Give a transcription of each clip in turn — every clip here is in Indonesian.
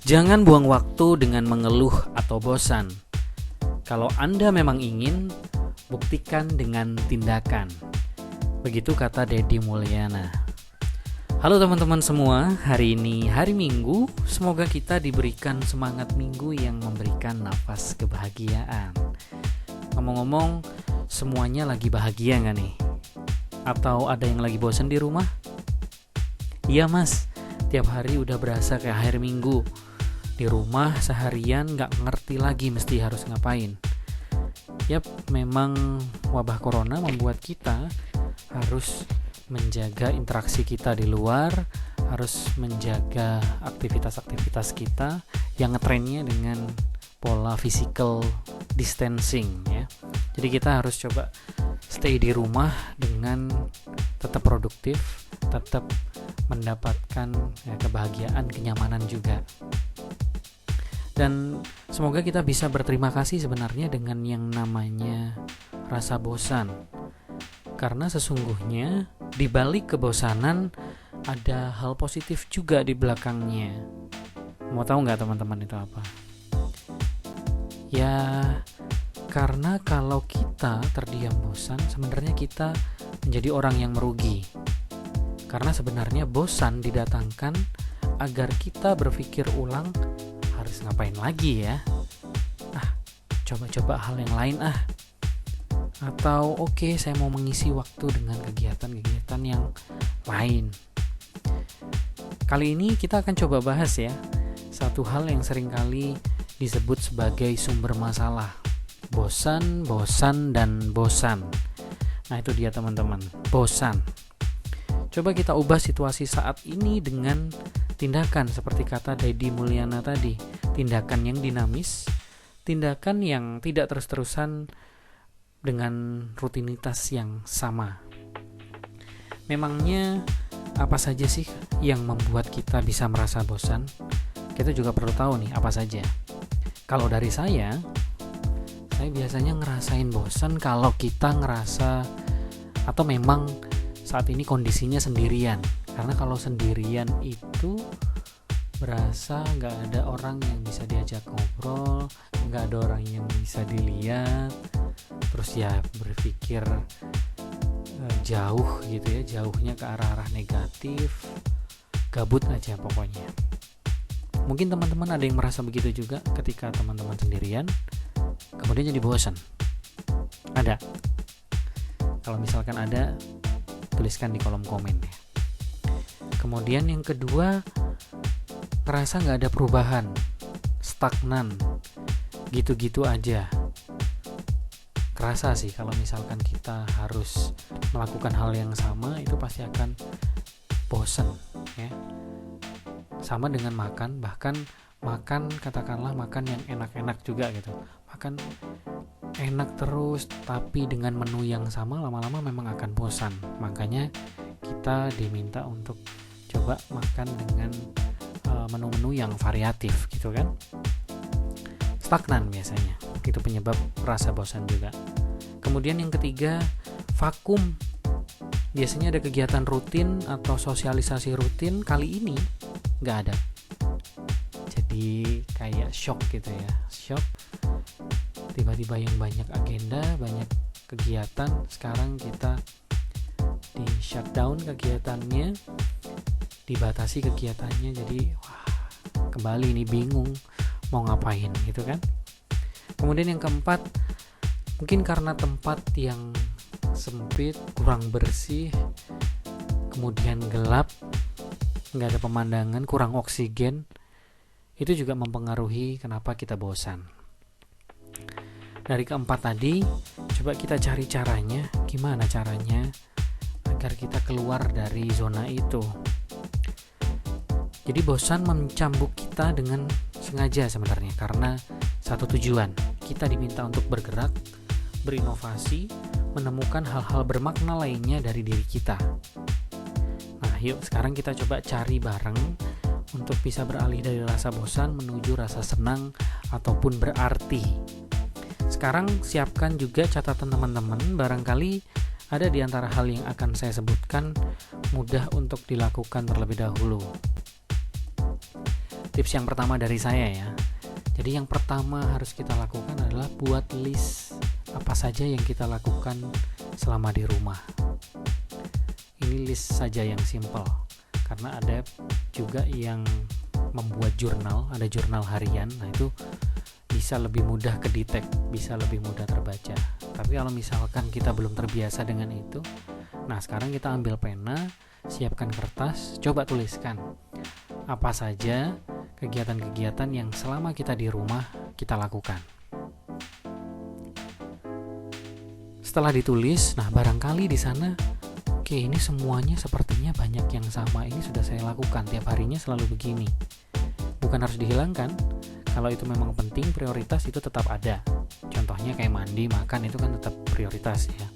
Jangan buang waktu dengan mengeluh atau bosan. Kalau Anda memang ingin, buktikan dengan tindakan. Begitu kata Deddy Mulyana. Halo teman-teman semua, hari ini hari Minggu. Semoga kita diberikan semangat minggu yang memberikan nafas kebahagiaan. Ngomong-ngomong, semuanya lagi bahagia gak nih? Atau ada yang lagi bosan di rumah? Iya mas, tiap hari udah berasa kayak akhir minggu. Di rumah seharian gak ngerti lagi mesti harus ngapain. Yap, memang wabah corona membuat kita harus menjaga interaksi kita di luar, harus menjaga aktivitas-aktivitas kita yang ngetrennya dengan pola physical distancing ya. Jadi kita harus coba stay di rumah dengan tetap produktif, tetap mendapatkan kebahagiaan, kenyamanan juga. Dan semoga kita bisa berterima kasih sebenarnya dengan yang namanya rasa bosan. Karena sesungguhnya di balik kebosanan ada hal positif juga di belakangnya. Mau tahu nggak teman-teman itu apa? Ya, karena kalau kita terdiam bosan, sebenarnya kita menjadi orang yang merugi. Karena sebenarnya bosan didatangkan agar kita berpikir ulang, harus ngapain lagi ya? Coba-coba hal yang lain Atau oke, saya mau mengisi waktu dengan kegiatan-kegiatan yang lain. Kali ini kita akan coba bahas ya satu hal yang seringkali disebut sebagai sumber masalah. Bosan, dan bosan. Nah itu dia teman-teman, bosan. Coba kita ubah situasi saat ini dengan tindakan seperti kata Deddy Mulyana tadi. Tindakan yang dinamis, tindakan yang tidak terus-terusan dengan rutinitas yang sama. Memangnya apa saja sih yang membuat kita bisa merasa bosan? Kita juga perlu tahu nih apa saja. Kalau dari saya biasanya ngerasain bosan kalau kita ngerasa atau memang saat ini kondisinya sendirian. Karena kalau sendirian itu berasa gak ada orang yang bisa diajak ngobrol, gak ada orang yang bisa dilihat, terus ya berpikir jauh gitu ya, jauhnya ke arah-arah negatif, gabut aja pokoknya. Mungkin teman-teman ada yang merasa begitu juga ketika teman-teman sendirian, kemudian jadi bosan. Ada? Kalau misalkan ada, tuliskan di kolom komen ya. Kemudian yang kedua, ngerasa gak ada perubahan, stagnan, gitu-gitu aja. Kerasa sih kalau misalkan kita harus melakukan hal yang sama, itu pasti akan bosan ya. Sama dengan makan, bahkan makan katakanlah makan yang enak-enak juga gitu. Makan enak terus tapi dengan menu yang sama, lama-lama memang akan bosan. Makanya kita diminta untuk coba makan dengan menu-menu yang variatif gitu kan. Stagnan biasanya, itu penyebab rasa bosan juga. Kemudian yang ketiga, vakum. Biasanya ada kegiatan rutin atau sosialisasi rutin, kali ini nggak ada. Jadi kayak shock gitu ya, shock. Tiba-tiba yang banyak agenda, banyak kegiatan, sekarang kita di shutdown kegiatannya, dibatasi kegiatannya, jadi kembali ini bingung mau ngapain gitu kan. Kemudian yang keempat, mungkin karena tempat yang sempit, kurang bersih, kemudian gelap, nggak ada pemandangan, kurang oksigen, itu juga mempengaruhi kenapa kita bosan. Dari keempat tadi, coba kita cari caranya, gimana caranya agar kita keluar dari zona itu. Jadi bosan mencambuk kita dengan sengaja sebenarnya, karena satu tujuan. Kita diminta untuk bergerak, berinovasi, menemukan hal-hal bermakna lainnya dari diri kita. Nah yuk sekarang kita coba cari bareng untuk bisa beralih dari rasa bosan menuju rasa senang ataupun berarti. Sekarang siapkan juga catatan teman-teman, barangkali ada di antara hal yang akan saya sebutkan mudah untuk dilakukan terlebih dahulu. tips yang pertama dari saya ya. Jadi yang pertama harus kita lakukan adalah buat list apa saja yang kita lakukan selama di rumah. Ini list saja yang simple, karena ada juga yang membuat jurnal, ada jurnal harian. Nah itu bisa lebih mudah kedetek, bisa lebih mudah terbaca. Tapi kalau misalkan kita belum terbiasa dengan itu, nah sekarang kita ambil pena, siapkan kertas, coba tuliskan apa saja kegiatan-kegiatan yang selama kita di rumah kita lakukan. Setelah ditulis, nah barangkali di sana, oke, ini semuanya sepertinya banyak yang sama, ini sudah saya lakukan, tiap harinya selalu begini. Bukan harus dihilangkan, kalau itu memang penting, prioritas itu tetap ada. Contohnya kayak mandi, makan, itu kan tetap prioritas ya.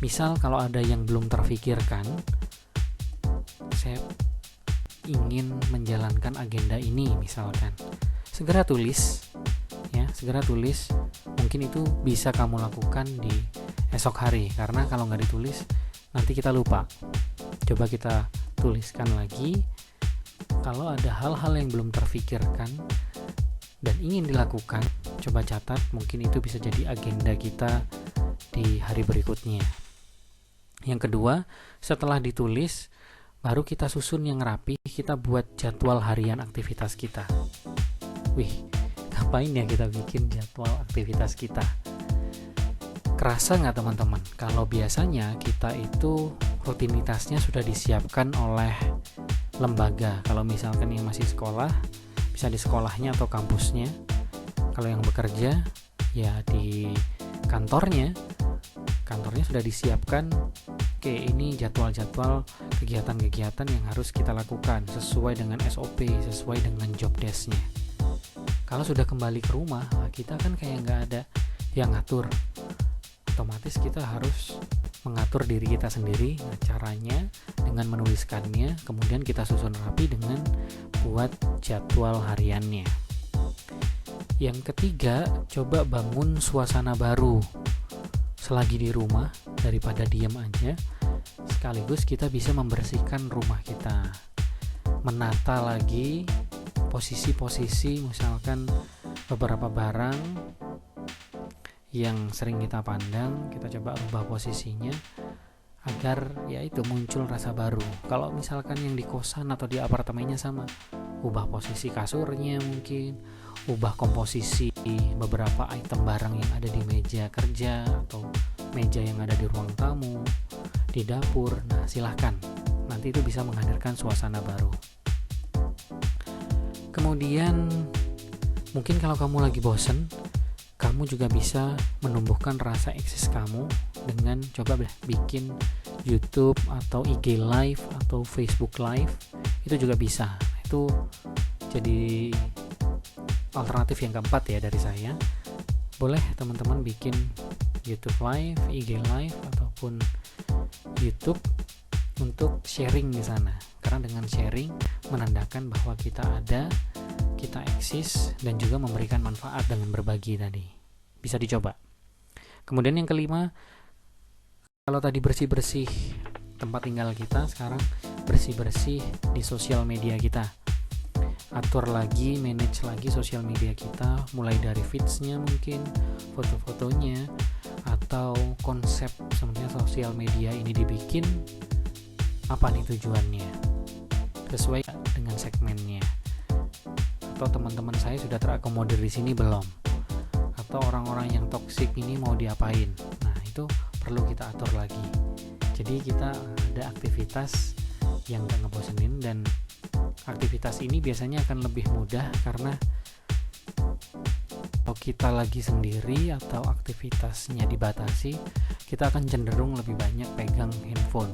Misal kalau ada yang belum terfikirkan, saya ingin menjalankan agenda ini misalkan, segera tulis ya, segera tulis. Mungkin itu bisa kamu lakukan di esok hari, karena kalau nggak ditulis nanti kita lupa. Coba kita tuliskan lagi. Kalau ada hal-hal yang belum terfikirkan dan ingin dilakukan, coba catat, mungkin itu bisa jadi agenda kita di hari berikutnya. Yang kedua, setelah ditulis, baru kita susun yang rapi, kita buat jadwal harian aktivitas kita. Wih, ngapain ya kita bikin jadwal aktivitas kita? Kerasa nggak teman-teman? Kalau biasanya kita itu rutinitasnya sudah disiapkan oleh lembaga. Kalau misalkan yang masih sekolah, bisa di sekolahnya atau kampusnya. Kalau yang bekerja, ya di kantornya sudah disiapkan. Oke, ini jadwal-jadwal kegiatan-kegiatan yang harus kita lakukan sesuai dengan SOP, sesuai dengan job desk-nya. Kalau sudah kembali ke rumah, kita kan kayak nggak ada yang ngatur. Otomatis kita harus mengatur diri kita sendiri. Nah, caranya dengan menuliskannya, kemudian kita susun rapi dengan buat jadwal hariannya. Yang ketiga, coba bangun suasana baru selagi di rumah, daripada diam aja. Sekaligus kita bisa membersihkan rumah kita, menata lagi posisi-posisi, misalkan beberapa barang yang sering kita pandang, kita coba ubah posisinya agar ya itu muncul rasa baru. Kalau misalkan yang di kosan atau di apartemennya sama, ubah posisi kasurnya, mungkin ubah komposisi beberapa item barang yang ada di meja kerja atau meja yang ada di ruang tamu, di dapur. Nah, silahkan, nanti itu bisa menghadirkan suasana baru. Kemudian mungkin kalau kamu lagi bosen, kamu juga bisa menumbuhkan rasa eksis kamu dengan coba bikin YouTube atau IG Live atau Facebook Live. Itu juga bisa. Itu jadi alternatif yang keempat ya dari saya. Boleh teman-teman bikin YouTube Live, IG Live ataupun YouTube untuk sharing di sana. Karena dengan sharing menandakan bahwa kita ada, kita eksis, dan juga memberikan manfaat dengan berbagi tadi. Bisa dicoba. Kemudian yang kelima, kalau tadi bersih-bersih tempat tinggal kita, sekarang bersih-bersih di sosial media kita. Atur lagi, manage lagi sosial media kita, mulai dari feeds-nya mungkin, foto-fotonya, atau konsep sebenarnya sosial media ini dibikin apa nih tujuannya, sesuai dengan segmennya, atau teman-teman saya sudah terakomodir di sini belum, atau orang-orang yang toksik ini mau diapain. Nah, itu perlu kita atur lagi. Jadi kita ada aktivitas yang gak ngebosenin, dan aktivitas ini biasanya akan lebih mudah karena kalau kita lagi sendiri atau aktivitasnya dibatasi, kita akan cenderung lebih banyak pegang handphone,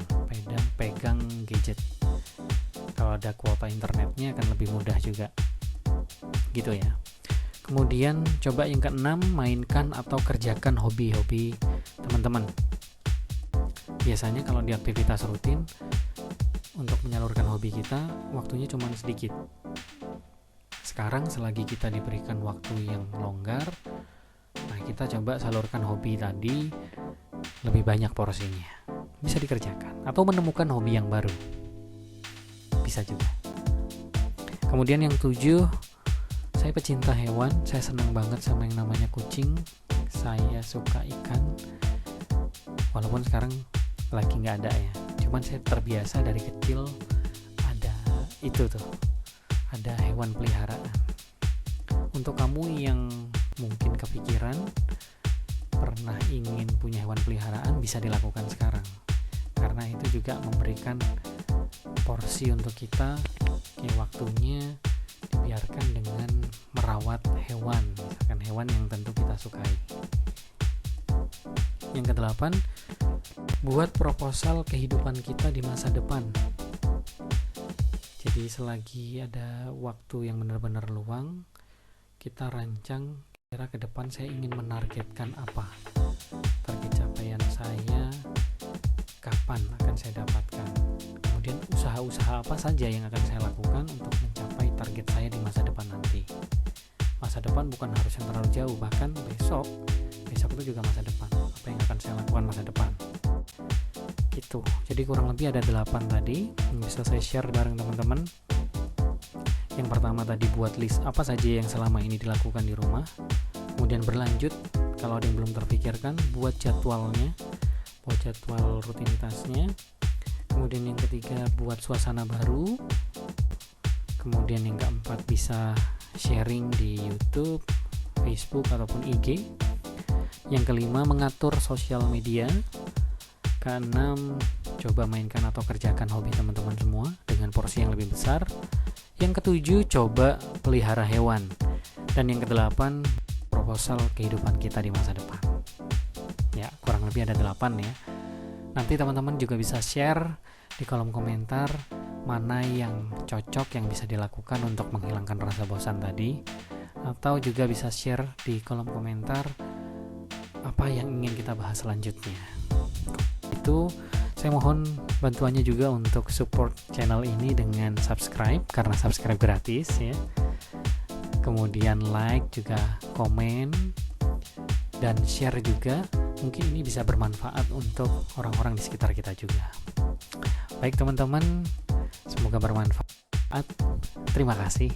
pegang gadget. Kalau ada kuota internetnya akan lebih mudah juga, gitu ya. Kemudian coba yang keenam, mainkan atau kerjakan hobi-hobi teman-teman. Biasanya kalau di aktivitas rutin, untuk menyalurkan hobi kita, waktunya cuma sedikit. Sekarang selagi kita diberikan waktu yang longgar, nah kita coba salurkan hobi tadi lebih banyak porsinya. Bisa dikerjakan, atau menemukan hobi yang baru. Bisa juga. Kemudian yang 7, saya pecinta hewan, saya senang banget sama yang namanya kucing, saya suka ikan, walaupun sekarang lagi nggak ada ya, cuman saya terbiasa dari kecil ada itu tuh, ada hewan peliharaan. Untuk kamu yang mungkin kepikiran pernah ingin punya hewan peliharaan, bisa dilakukan sekarang, karena itu juga memberikan porsi untuk kita, kayak waktunya dibiarkan dengan merawat hewan, misalkan hewan yang tentu kita sukai. Yang ke-8, buat proposal kehidupan kita di masa depan. Jadi selagi ada waktu yang benar-benar luang, kita rancang kira ke depan saya ingin menargetkan apa, target capaian saya kapan akan saya dapatkan, kemudian usaha-usaha apa saja yang akan saya lakukan untuk mencapai target saya di masa depan nanti. Masa depan bukan harus yang terlalu jauh, bahkan besok itu juga masa depan, apa yang akan saya lakukan masa depan gitu. Jadi kurang lebih ada 8 tadi yang bisa saya share bareng teman-teman. Yang pertama tadi, buat list apa saja yang selama ini dilakukan di rumah. Kemudian berlanjut, kalau ada yang belum terpikirkan, buat jadwalnya, buat jadwal rutinitasnya. Kemudian yang ketiga, buat suasana baru. Kemudian yang keempat, bisa sharing di YouTube, Facebook ataupun IG. Yang kelima, mengatur sosial media. Keenam, coba mainkan atau kerjakan hobi teman-teman semua dengan porsi yang lebih besar. Yang ketujuh, coba pelihara hewan. Dan yang kedelapan, proposal kehidupan kita di masa depan. Ya, kurang lebih ada 8 ya. Nanti teman-teman juga bisa share di kolom komentar mana yang cocok yang bisa dilakukan untuk menghilangkan rasa bosan tadi. Atau juga bisa share di kolom komentar apa yang ingin kita bahas selanjutnya. Itu saya mohon bantuannya juga untuk support channel ini dengan subscribe, karena subscribe gratis ya. Kemudian like, juga komen, dan share juga. Mungkin ini bisa bermanfaat untuk orang-orang di sekitar kita juga. Baik teman-teman, semoga bermanfaat. Terima kasih.